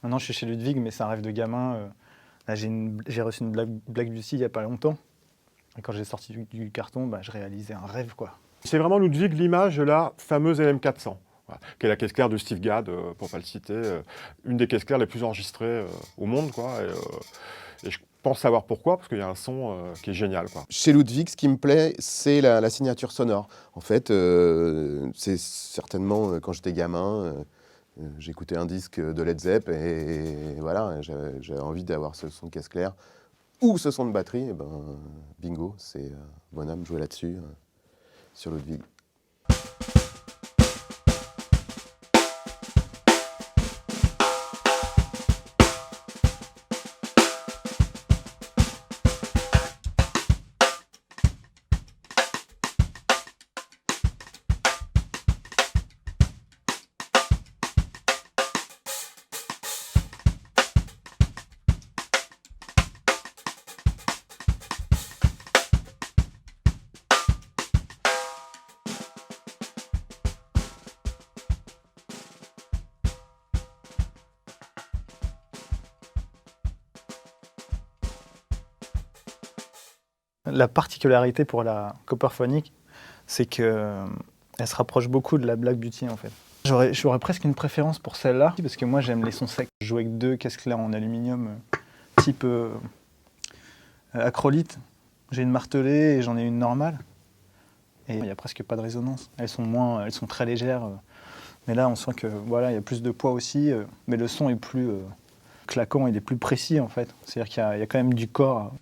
Maintenant, je suis chez Ludwig, mais c'est un rêve de gamin. Là, j'ai reçu une Black Beauty il n'y a pas longtemps. Et quand j'ai sorti du carton, je réalisais un rêve, quoi. C'est vraiment Ludwig l'image de la fameuse LM400, voilà, qui est la caisse claire de Steve Gadd, pour ne pas le citer, une des caisses claires les plus enregistrées au monde, quoi. Et je pense savoir pourquoi, parce qu'il y a un son qui est génial, quoi. Chez Ludwig, ce qui me plaît, c'est la signature sonore. En fait, c'est certainement quand j'étais gamin, j'écoutais un disque de Led Zepp et voilà, j'avais envie d'avoir ce son de caisse claire ou ce son de batterie. Et bingo, c'est Bonham jouait là-dessus sur Ludwig. La particularité pour la Copperphonic, c'est qu'elle se rapproche beaucoup de la Black Beauty, en fait. J'aurais presque une préférence pour celle-là, parce que moi j'aime les sons secs. Je joue avec 2 caisses claires en aluminium type acrolite. J'ai une martelée et j'en ai une normale. Et il n'y a presque pas de résonance. Elles sont très légères. Mais là, on sent que voilà, il y a plus de poids aussi. Mais le son est plus claquant, il est plus précis, en fait. C'est-à-dire qu'il y a quand même du corps.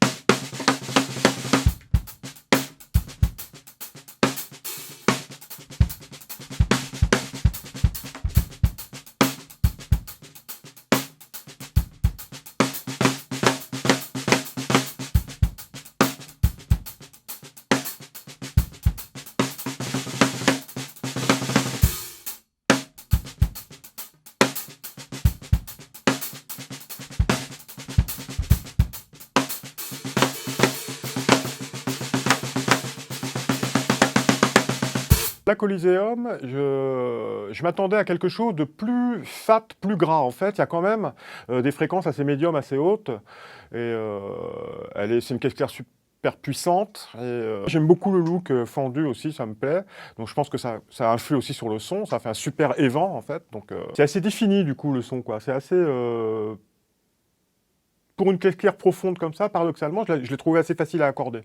La Coliseum, je m'attendais à quelque chose de plus fat, plus gras. En fait, il y a quand même des fréquences assez médium, assez hautes. Et c'est une caisse claire super puissante. J'aime beaucoup le look fendu aussi, ça me plaît. Donc je pense que ça influe aussi sur le son. Ça fait un super évent, en fait. Donc c'est assez défini, du coup, le son, quoi. C'est assez... Pour une caisse claire profonde comme ça, paradoxalement, je l'ai trouvé assez facile à accorder.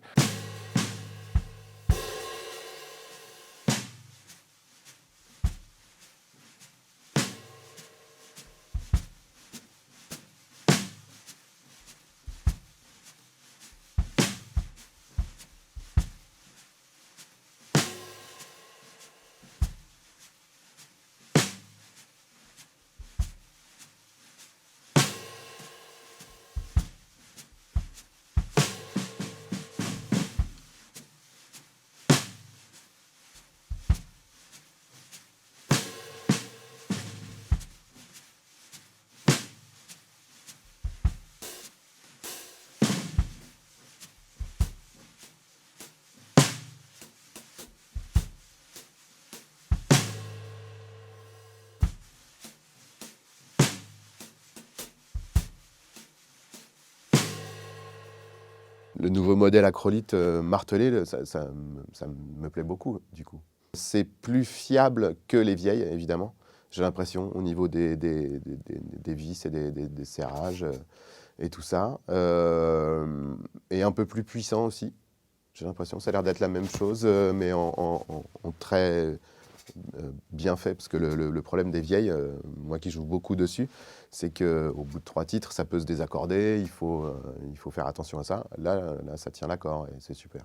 Le nouveau modèle acrolite martelé, ça me plaît beaucoup, du coup. C'est plus fiable que les vieilles, évidemment. J'ai l'impression, au niveau des vis et des serrages et tout ça. Et un peu plus puissant aussi. J'ai l'impression, ça a l'air d'être la même chose, mais en très bien fait. Parce que le problème des vieilles, moi qui joue beaucoup dessus, c'est qu'au bout de 3 titres, ça peut se désaccorder, il faut faire attention à ça. Là, ça tient l'accord et c'est super.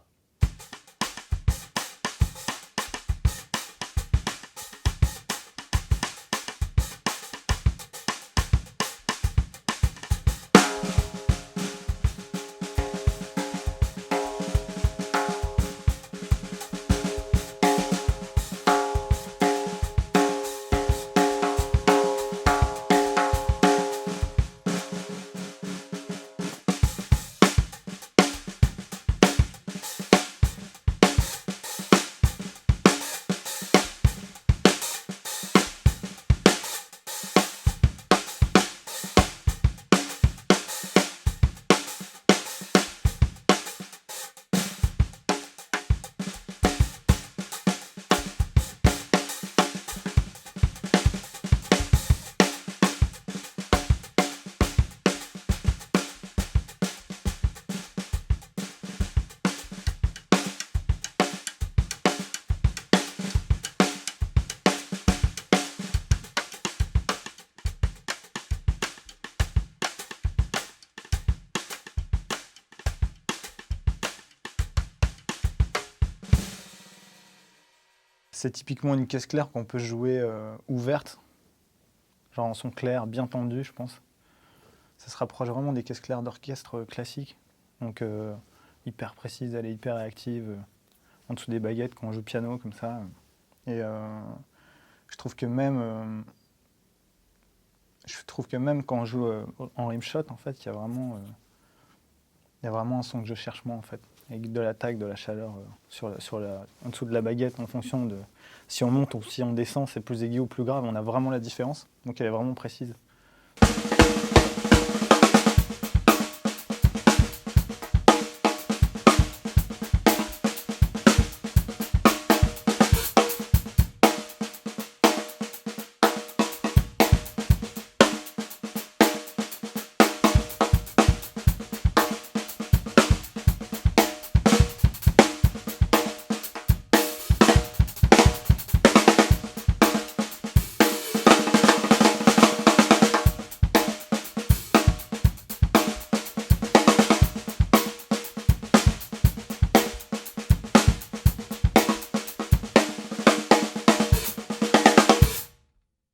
c'est typiquement une caisse claire qu'on peut jouer ouverte, genre en son clair, bien tendu, je pense. Ça se rapproche vraiment des caisses claires d'orchestre classiques. Donc hyper précise, elle est hyper réactive, en dessous des baguettes quand on joue piano comme ça. Et je trouve que même quand on joue en rimshot, en fait, il y a vraiment un son que je cherche moi, en fait, avec de l'attaque, de la chaleur en dessous de la baguette, en fonction de si on monte ou si on descend, c'est plus aigu ou plus grave. On a vraiment la différence, donc elle est vraiment précise.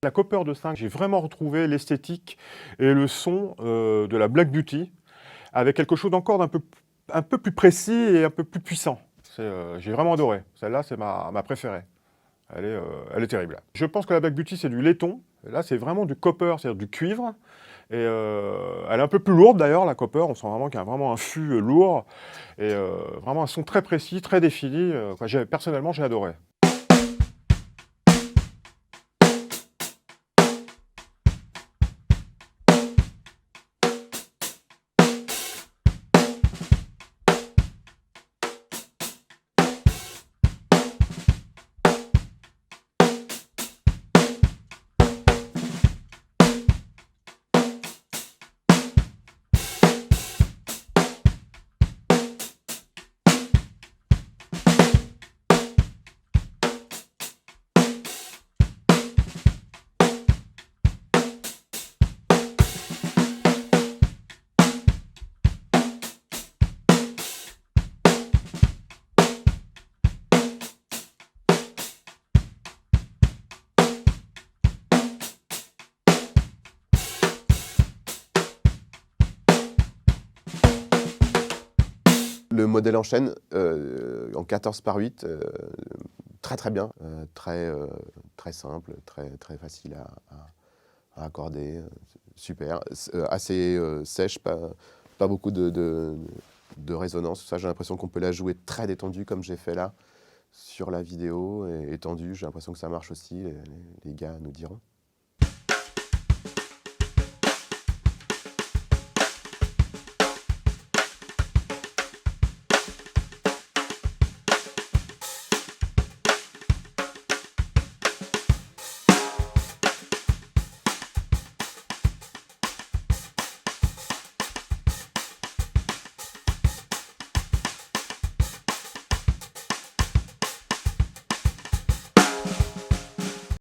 La Copper de 5, j'ai vraiment retrouvé l'esthétique et le son de la Black Beauty, avec quelque chose d'encore un peu plus précis et un peu plus puissant. J'ai vraiment adoré. Celle-là, c'est ma préférée. Elle est terrible. Je pense que la Black Beauty, c'est du laiton. Et là, c'est vraiment du copper, c'est-à-dire du cuivre. Et elle est un peu plus lourde d'ailleurs, la Copper. On sent vraiment qu'il y a vraiment un fût lourd. Et vraiment un son très précis, très défini. Personnellement, j'ai adoré. Le modèle en chaîne, en 14/8, très très bien, très simple, très facile à accorder, super, assez sèche, pas beaucoup de résonance. Ça, j'ai l'impression qu'on peut la jouer très détendue comme j'ai fait là sur la vidéo, et étendue, j'ai l'impression que ça marche aussi, les gars nous diront.